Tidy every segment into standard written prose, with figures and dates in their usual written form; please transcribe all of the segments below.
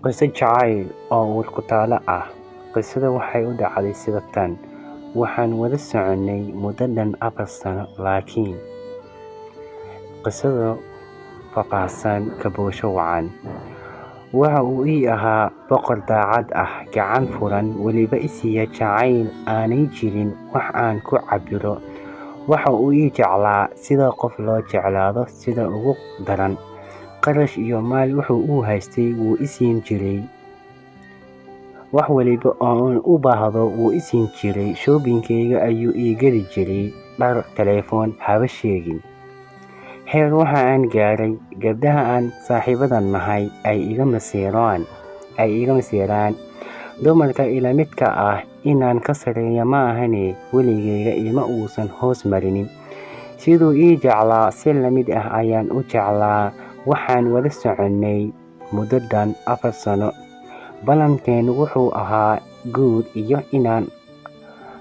Qiso jacayl oo uur ku taalo ah. Qisada waxay u dhacday sida tan. Waxaan wada soconay muddo dhan 4 sano, laakiin qisada faahfaahsan ka bulsho wacan. Waxa uu ii ahaa boqor daacad ah, gacan furan, weliba i siiya jacayl aanay jirin wax aan ku cabbiro. Waxa uu ii jeclaa sida qof loo jeclaado sida ugu daran. Qarash iyo maal wuxuu u haystay wuu i siin jiray. Wax waliba oo aan u baahdo wuu i siin jiray. Shopping-kayga ayuu ii gadi jiray. Dhar, telefoon, haba sheegin. Heer waxa aan gaaray gabdhaha aan saaxiibada nahay ay iga masiiraan. Dumarka ila midka ah inaan ka sareeyo ma ahane, weligeyga ima uusan hoos marinin. Siduu ii jeclaa si la mid ah ayaan u jeclaa. Waxaan wada soconay muddo dhan 4 sano. Ballanteenu wuxuu ahaa guur iyo inaan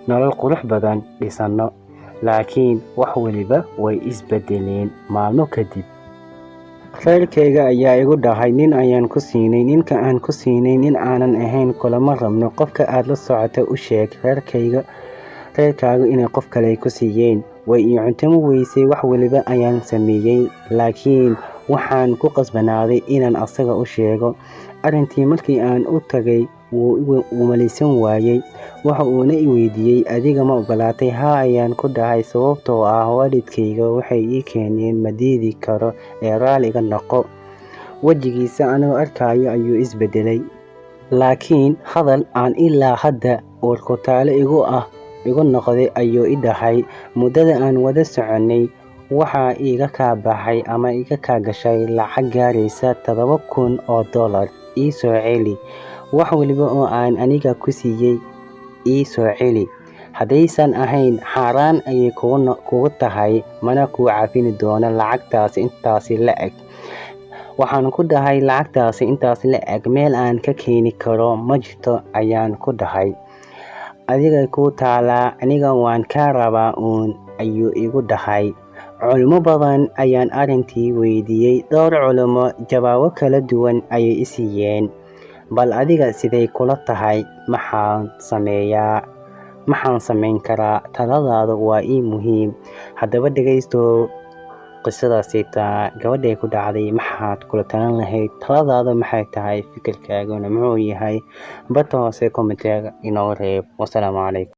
nolol qurux badan dhisano. Laakiin wax waliba way isbedeleen maalmo kadib. Reerkayga ayaa igu dhahay nin ayaan ku siinay. Ninka aan ku siinay nin aanan ahayn kulama rabno. Qofka aad la socoto u sheeg reerkaagu inay qof kale ku siiyeen. Way ii cuntami weysay. Wax waliba ayaan sameeyay, laakiin waxaan ku qasbanaaday inaan asaga u sheego. Arrintii markii aan u tagay wuu malaysan waayay. Waxa uuna i weydiiyey, adiga ma ogolaatay? Haa ayaan ku dhahay, sababtoo ah waalidkayga waxay ii keeneen, ma diidi karo ee raalli iga noqo. Wajigiisa anigoo arkayo ayuu isbedelay. Laakiin hadal aan ilaa hadda uur ku taalo igu noqday ayuu i dhahay, muddada aan wada soconay waxaa iga kaa baxay ama iga kaa gashay lacag gaaraysa $7,000. Ii soo celi. Wax waliba oo aan aniga ku siiyay ii soo celi. Haddaysan ahayn, xaaraan ayay kugu tahay, mana kuu cafin doono lacagtaas intaas la'eg. Waxaan ku dhahay, lacagtaas intaas la'eg meel aan ka keeni karo ma jirto ayaan ku dhahay. Adigay kuu taalaa, aniga waan kaa rabaa uun, ayuu igu dhahay. Culimo badan ayaan arrintii weydiiyey. Dhowr culimo jawaabo kala duwan ayay i siiyeen. Bal adiga sidee kula tahay? Maxaan samayn karaa? Taladaadu waa ii muhiim. Haddaba dhagaysto qisadaasita gabadhay ku dhacday. Maxaad kula talin lahayd? Taladaadu maxay tahay? Fikirkaaguna muxuu yahay? Barta hoose comment inoo reeb. Wassalaamu calaykum.